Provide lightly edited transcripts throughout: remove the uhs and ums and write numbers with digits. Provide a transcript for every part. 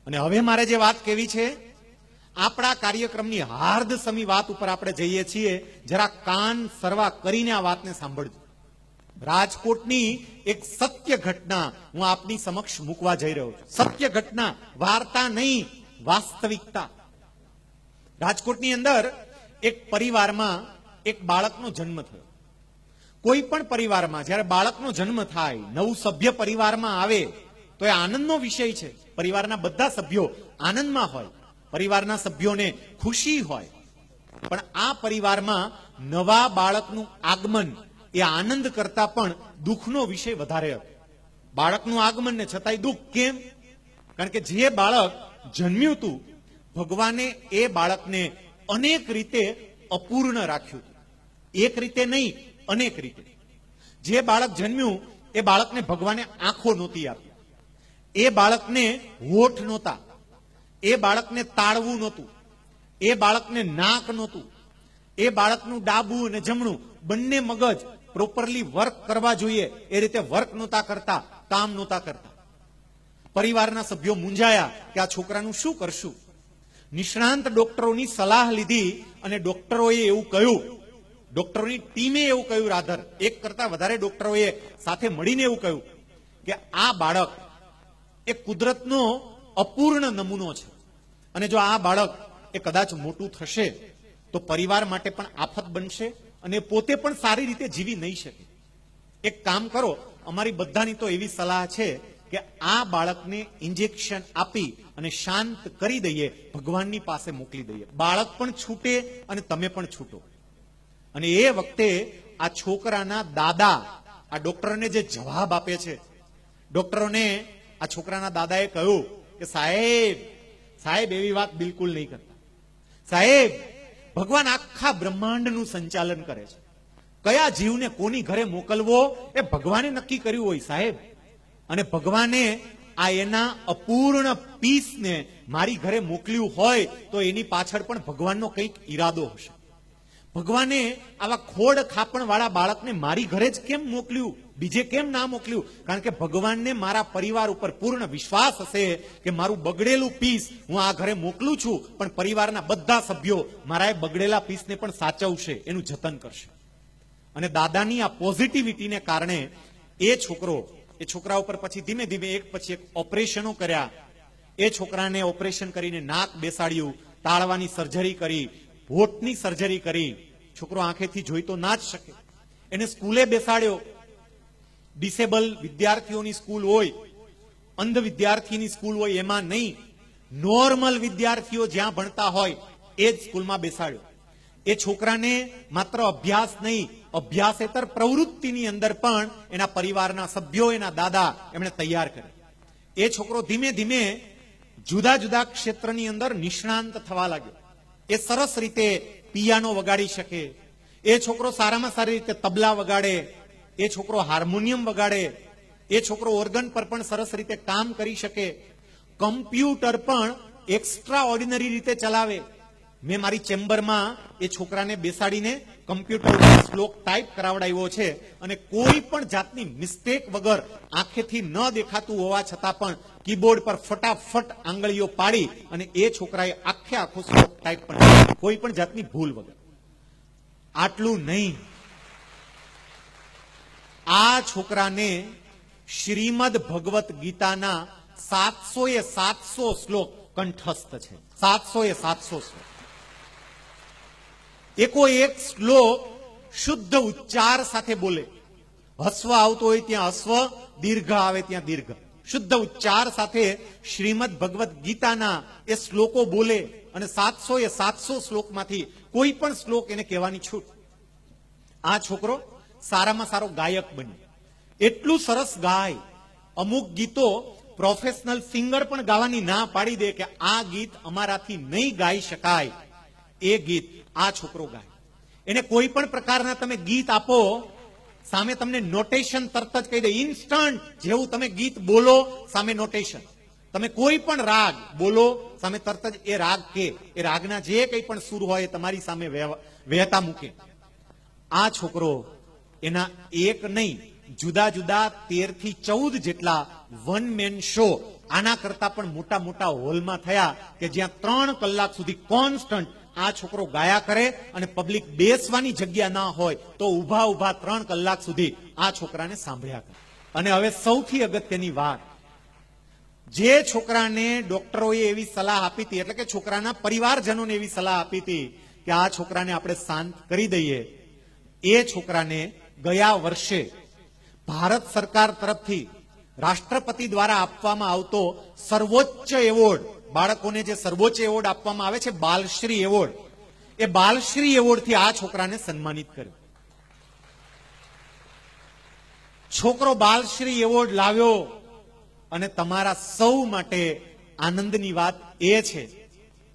અને હવે મારે જે વાત કહેવી છે, આપણા કાર્યક્રમની હાર્દસમી વાત ઉપર આપણે જઈએ છીએ. જરા કાન સરવા કરીને આ વાતને સાંભળજો. રાજકોટની એક સત્ય ઘટના હું આપની સમક્ષ મૂકવા જઈ રહ્યો છું. સત્ય ઘટના, વાર્તા નહીં, વાસ્તવિકતા. રાજકોટની અંદર એક પરિવારમાં એક બાળકનો જન્મ થયો. કોઈ પણ પરિવારમાં જ્યારે બાળકનો જન્મ થાય, નવું સભ્ય પરિવારમાં આવે તો એ આનંદનો વિષય છે. પરિવારના બધા સભ્યો આનંદમાં હોય, પરિવારના સભ્યોને ખુશી હોય. પણ આ પરિવારમાં નવા બાળકનું આગમન એ આનંદ કરતા પણ દુઃખનો વિષય વધારે હતો. બાળકનું આગમન ને છતાંય દુઃખ. કેમ? કારણ કે જે બાળક જન્મ્યું હતું, ભગવાને એ બાળકને અનેક રીતે અપૂર્ણ રાખ્યું હતું. એક રીતે નહીં, અનેક રીતે. જે બાળક જન્મ્યું એ બાળકને ભગવાને આંખો નહોતી આપી, એ બાળકને હોઠ નહોતા, એ બાળકને તાળવું નહોતું, એ બાળકને નાક નહોતું, એ બાળકનું ડાબું અને જમણું બંને મગજ પ્રોપરલી વર્ક કરવા જોઈએ એ રીતે વર્ક નહોતા કરતા, કામ નહોતા કરતા. પરિવારના સભ્યો મૂંઝાયા કે આ છોકરાનું શું કરશું. નિષ્ણાંત ડોક્ટરોની સલાહ લીધી અને ડોક્ટરોએ એવું કહ્યું, ડોક્ટરોની ટીમે એવું કહ્યું, રાધર એક કરતા વધારે ડોક્ટરોએ સાથે મળીને એવું કહ્યું કે આ બાળક એ કુદરતનો અપૂર્ણ નમૂનો છે અને જો આ બાળક એ કદાચ મોટું થશે તો પરિવાર માટે પણ આફત બનશે અને પોતે પણ સારી રીતે જીવી નહીં શકે. એક કામ કરો, અમારી બધાની તો એવી સલાહ છે કે આ બાળકને ઇન્જેક્શન આપી અને શાંત કરી દઈએ, ભગવાનની પાસે મોકલી દઈએ. બાળક પણ છૂટે અને તમે પણ છૂટો. અને એ વખતે આ છોકરાના દાદા આ ડોક્ટરને જે જવાબ આપે છે, ડોક્ટરોને આ છોકરાના દાદાએ કહ્યું કે સાહેબ એવી વાત બિલકુલ નહીં કરતા. સાહેબ, ભગવાન આખા બ્રહ્માંડનું સંચાલન કરે છે. કયા જીવને કોની ઘરે મોકલવો એ ભગવાને નક્કી કર્યું હોય સાહેબ. અને ભગવાને આ એના અપૂર્ણ પીસને મારી ઘરે મોકલ્યું હોય તો એની પાછળ પણ ભગવાનનો કંઈક ઈરાદો હશે. ભગવાને આવા ખોડ ખાપણ વાળા બાળકને મારી ઘરે જ કેમ મોકલ્યું, બીજે કેમ ના મોકલ્યું? કારણ કે ભગવાનને મારા પરિવાર ઉપર પૂર્ણ વિશ્વાસ હશે કે મારું બગડેલું પીસ હું આ ઘરે મોકલું છું, પણ પરિવારના બધા સભ્યો મારા એ બગડેલા પીસને પણ સાચવશે, એનું જતન કરશે. અને દાદાની આ પોઝિટિવિટીને કારણે એ છોકરા ઉપર પછી ધીમે ધીમે એક પછી એક ઓપરેશનો કર્યા. એ છોકરાને ઓપરેશન કરીને નાક બેસાડ્યું, તાળવાની સર્જરી કરી, હોઠની સર્જરી કરી. છોકરો આંખેથી જોઈ તો ના જ શકે. એને સ્કૂલે બેસાડ્યો. ડિસેબલ વિદ્યાર્થીઓની સ્કૂલ હોય, અંધ વિદ્યાર્થીની સ્કૂલ હોય એમાં નહીં, નોર્મલ વિદ્યાર્થીઓ જ્યાં ભણતા હોય એ જ સ્કૂલમાં બેસાડ્યો. એ છોકરાને માત્ર અભ્યાસ નહીં, અભ્યાસેતર પ્રવૃત્તિની અંદર પણ એના પરિવારના સભ્યો, એના દાદા એમણે તૈયાર કર્યા. એ છોકરો ધીમે ધીમે જુદા જુદા ક્ષેત્રની અંદર નિષ્ણાંત થવા લાગ્યો. એ સરસ રીતે પિયાનો વગાડી શકે, એ છોકરો સારામાં સારી રીતે તબલા વગાડે, એ છોકરો હાર્મોનિયમ વગાડે, એ છોકરો ઓર્ગન પર પણ સરસ રીતે કામ કરી શકે, કમ્પ્યુટર પણ એક્સ્ટ્રા ઓર્ડિનરી રીતે ચલાવે. મેં મારી ચેમ્બરમાં એ છોકરાને બેસાડીને કમ્પ્યુટર ઉપર શ્લોક ટાઈપ કરાવડાવ્યો છે અને કોઈ પણ જાતની મિસ્ટેક વગર, આંખેથી ન દેખાતું હોવા છતાં પણ કીબોર્ડ પર ફટાફટ આંગળીઓ પાડી અને એ છોકરાએ આખો શ્લોક ટાઈપ પણ કોઈ પણ જાતની ભૂલ વગર. આટલું નહીં, આ છોકરાને શ્રીમદ ભગવત ગીતાના 700 શ્લોક કંઠસ્થ છે. 700 શ્લોક. એકો એક શ્લોક શુદ્ધ ઉચ્ચાર સાથે બોલે. હસ્વ આવતો હોય ત્યાં હસ્વ, દીર્ઘ આવે ત્યાં દીર્ઘ. શુદ્ધ ઉચ્ચાર સાથે શ્રીમદ ભગવત ગીતાના એ શ્લોકો બોલે અને 700 શ્લોકમાંથી કોઈ પણ શ્લોક એને કહેવાની છૂટ. આ છોકરો સારામાં સારો ગાયક બન્યો. એટલું સરસ ગાય, અમુક ગીતો પ્રોફેશનલ સિંગર પણ ગાવાની ના પાડી દે કે આ ગીત અમારાથી નહીં ગાઈ શકાય, એ ગીત આ છોકરો ગાય. એને કોઈ પણ પ્રકારના તમે ગીત આપો, સામે તમને નોટેશન તરત જ કહી દે, ઇન્સ્ટન્ટ. જેવું તમે ગીત બોલો સામે નોટેશન. તમે કોઈ પણ રાગ બોલો સામે તરત જ એ રાગ કે એ રાગના જે કંઈ પણ સુર હોય એ તમારી સામે વહેતા મૂકે. આ છોકરો એના એક નહીં, જુદા જુદા 13 થી 14 જેટલા વન મેન શો આના કરતા પણ મોટા મોટા હોલમાં થયા કે જ્યાં 3 કલાક સુધી કોન્સ્ટન્ટ આ છોકરો ગાયા કરે અને પબ્લિક બેસવાની જગ્યા ના હોય તો ઉભા ઉભા 3 કલાક સુધી આ છોકરાને સાંભળ્યા કરે. અને હવે સૌથી અગત્યની વાત, જે છોકરાને ડોક્ટરોએ એવી સલાહ આપી હતી, એટલે કે છોકરાના પરિવારજનોને એવી સલાહ આપી હતી કે આ છોકરાને આપણે શાંત કરી દઈએ, એ છોકરાને ગયા વર્ષે ભારત સરકાર તરફથી રાષ્ટ્રપતિ દ્વારા આપવામાં આવતો સર્વોચ્ચ એવોર્ડ, બાળકોને જે સર્વોચ્ચ એવોર્ડ આપવામાં આવે છે બાલશ્રી એવોર્ડ, એ બાલશ્રી એવોર્ડથી આ છોકરાને સન્માનિત કર્યો. છોકરો બાલશ્રી એવોર્ડ લાવ્યો અને તમારા સૌ માટે આનંદની વાત એ છે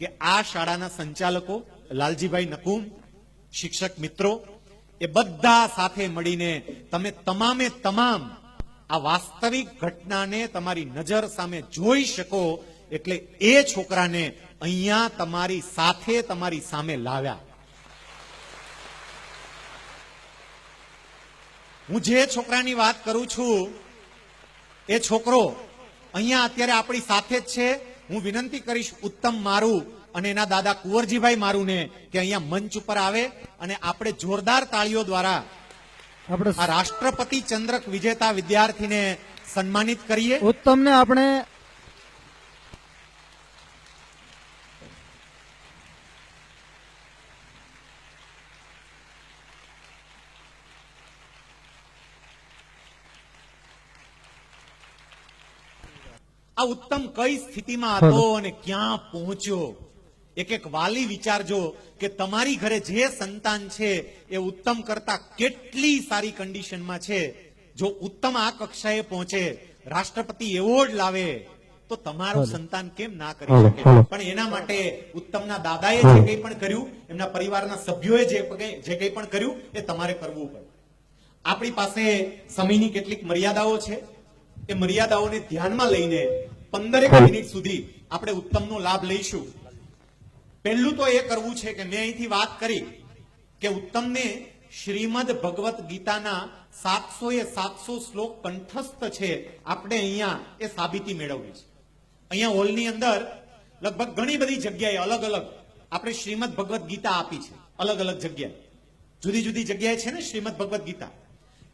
કે આ શાળાના સંચાલકો લાલજીભાઈ નકુમ, શિક્ષક મિત્રો, એ બધા સાથે મળીને તમે તમામે તમામ આ વાસ્તવિક ઘટનાને તમારી નજર સામે જોઈ શકો એટલે એ છોકરાને અહીંયા તમારી સાથે તમારી સામે લાવ્યા. હું જે છોકરાની વાત કરું છું એ છોકરો અહીંયા અત્યારે આપણી સાથે જ છે. હું વિનંતી કરીશ ઉત્તમ મારું અને એના દાદા કુંવરજીભાઈ મારુને કે અહીંયા મંચ ઉપર આવે અને આપણે જોરદાર તાળીઓ દ્વારા આપણે આ રાષ્ટ્રપતિ ચંદ્રક વિજેતા વિદ્યાર્થીને સન્માનિત કરીએ. ઉત્તમને આપણે આ ઉત્તમ કઈ સ્થિતિમાં હતો અને ક્યાં પહોંચ્યો. એક એક વાલી વિચારજો કે તમારી ઘરે જે સંતાન છે એ ઉત્તમ કરતા કેટલી સારી કન્ડિશનમાં છે. જો ઉત્તમ આ કક્ષાએ પહોંચે, રાષ્ટ્રપતિ એવોર્ડ લાવે, તો તમારું સંતાન કેમ ના કરી શકે. પણ એના માટે ઉત્તમના દાદાએ જે કંઈ પણ કર્યું, એમના પરિવારના સભ્યોએ જે કંઈ પણ કર્યું એ તમારે કરવું પડે. આપણી પાસે સમયની કેટલીક મર્યાદાઓ છે. એ મર્યાદાઓને ધ્યાનમાં લઈને 15 મિનિટ સુધી આપણે ઉત્તમનો લાભ લઈશું. પહેલું તો એ કરવું છે કે મેં અહીંથી વાત કરી કે ઉત્તમને શ્રીમદ ભગવત ગીતાના 700 શ્લોક કંઠસ્થ છે. આપણે અહીંયા એ સાબિતી મેળવવી છે. અહીંયા હોલની અંદર લગભગ ઘણી બધી જગ્યાએ અલગ અલગ આપણે શ્રીમદ ભગવત ગીતા આપી છે. અલગ અલગ જગ્યાએ, જુદી જુદી જગ્યાએ છે ને શ્રીમદ ભગવત ગીતા.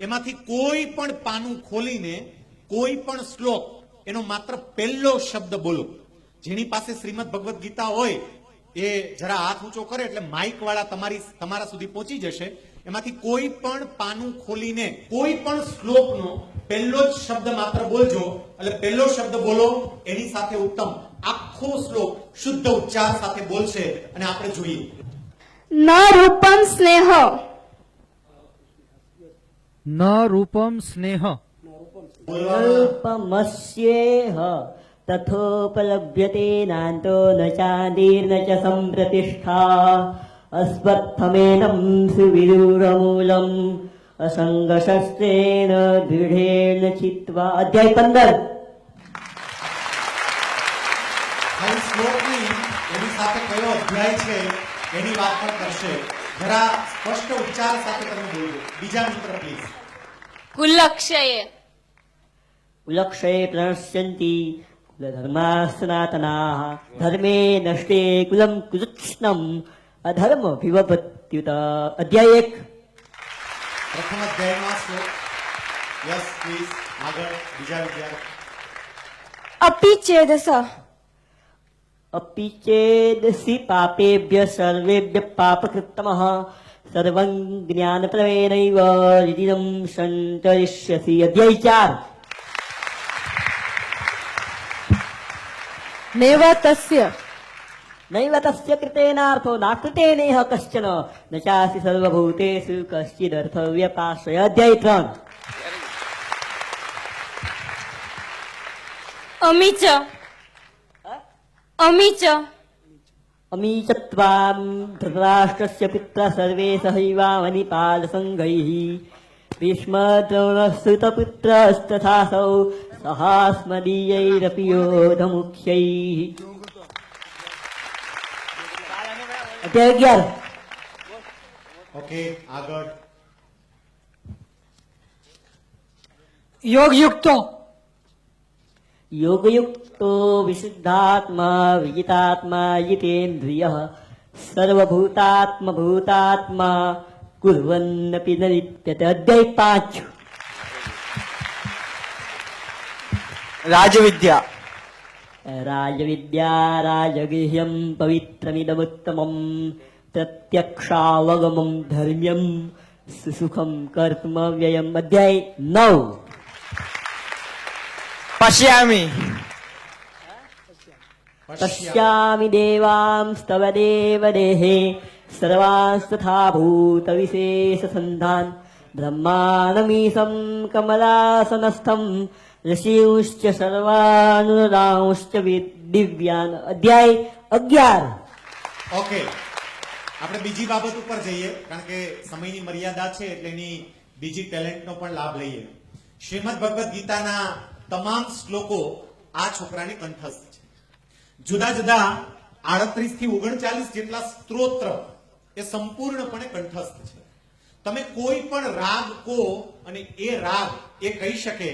એમાંથી કોઈ પણ પાનું ખોલીને કોઈ પણ શ્લોક એનો માત્ર પહેલો શબ્દ બોલો. જેની પાસે શ્રીમદ ભગવત ગીતા હોય એ જરા હાથ ઊંચો કરે એટલે માઇક વાળા તમારા સુધી પહોંચી જશે. એમાંથી કોઈ પણ પાનું ખોલીને કોઈ પણ શ્લોકનો પહેલો જ શબ્દ માત્ર બોલજો. એટલે પહેલો શબ્દ બોલો, એની સાથે ઉત્તમ આખો શ્લોક શુદ્ધ ઉચ્ચાર સાથે બોલશે અને આપણે જોઈએ. ન રૂપમ સ્નેહ, ન રૂપમ સ્નેહ, અલ્પમસ્યેહ તથોપલભ્યતે નાન્તો ન ચાંદીર્ન ચ સંપ્રતિષ્ઠા અસ્વત્થમેનં સુવિદુરમૂલમ અસંગશસ્ત્રેણ દૃઢેન ચિત્વા. અધ્યાય 15. હવે શ્લોકની એની સાથે કયો અધ્યાય છે એની વાત પણ કરશે. જરા સ્પષ્ટ ઉચ્ચાર સાથે તમે બોલજો. બીજા મિત્ર પ્લીઝ. કુલક્ષયે, કુલક્ષયે પ્રણશ્યન્તિ કુલધર્મા સનાતનાઃ ધર્મે નષ્ટે કુલમ કુરુત્સ્નમ અધર્મ વિવપત્યુત. અધ્યાય 1. પ્રથમ અધ્યાયનો શ્લોક. યસ પ્લીઝ, આગળ બીજા વિદ્યાર્થી. અપી ચેદસ, અપિ ચેદસી પાપેભ્ય સર્વેભ્ય પાપકૃત્તમઃ સર્વં જ્ઞાનપ્રવેણૈવ રિદિદં સંતરિષ્યસી. અધ્યાય 4. નૈવ તસ્ય, નૈવ તસ્ય કૃતેનાર્થો નાકૃતેનેહ કશ્ચન ન ચાસી સર્વભૂતેષુ કશ્ચિદર્થવ્યપાશ્રય. અધ્યાય 3. અમીચ, અમીચ, અમીચત્વામ ધૃતરાષ્ટ્રસ્ય પિત્રા સર્વે સહૈવાવનિપાલ સંઘૈઃ ભીષ્મદ્રોણસ્તુતપુત્રસ્તથાસૌ સહાસ્મદીયૈરપि યોધમુખ્યૈઃ. અધ્યાય 11. ઓકે, આગળ. યોગ યુક્તો, योगयुक्तो विशुद्धात्मा विजितात्मा जितेन्द्रियः सर्वभूतात्मभूतात्मा कुर्वन्नपि न लिप्यते। अध्याय 5 રાજવિદ્યા राजविद्या राजगृह्यं पवित्रमिदमुत्तमं प्रत्यक्षावगमं धर्म्यं सुसुखं कर्तव्यम्। अध्याय 9 પશ્યામી पश्यामि देवांस्तव देवदेहे सर्वांस्तथा भूतविशेषसन्धान् ब्रह्माणमीशं कमलासनस्थं ऋषिंश्च सर्वानुरांश्च दिव्यान्। अध्याय 11 ઓકે, આપણે બીજી બાબત ઉપર જઈએ, કારણ કે સમયની મર્યાદા છે એટલે એની બીજી ટેલેન્ટનો પણ લાભ લઈએ. શ્રીમદ ભગવદ્ ગીતાના તમામ શ્લોકો આ છોકરાને કંઠસ્થ છે. જુદા જુદા 38 થી 39 જેટલા સ્ત્રોત્ર એ સંપૂર્ણપણે કંઠસ્થ છે. તમે કોઈ પણ રાગ કો અને એ રાગ એ કહી શકે.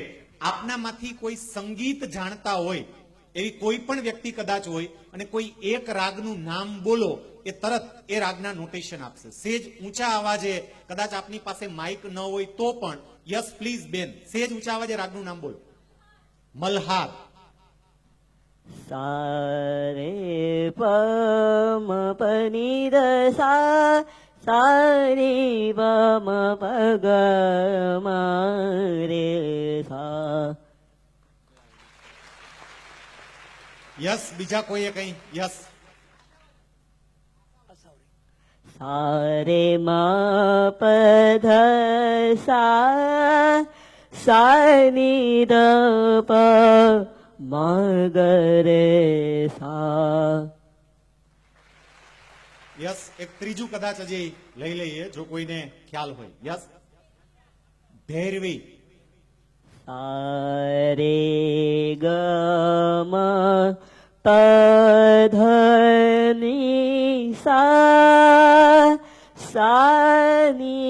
આપનામાંથી કોઈ સંગીત જાણતા હોય એવી કોઈ પણ વ્યક્તિ કદાચ હોય અને કોઈ એક રાગનું નામ બોલો, એ તરત એ રાગના નોટેશન આપશે. સેજ ઊંચા અવાજે, કદાચ આપની પાસે માઇક ન હોય તો પણ, યસ પ્લીઝ બેન, સેજ ઊંચા અવાજે રાગનું નામ બોલો. મલ્હાર. सारे पम पनि सा सारे पम पग रे सा। યસ, બીજા કોઈએ કઈ? યસ. सारे म प ध सा सानी द प म ग रे सा। યસ. એક ત્રીજું કદાચ હજી લઈ લઈએ જો કોઈને ખ્યાલ હોય. યસ. ભૈરવી. सारे ग म प ध नि सा सा नि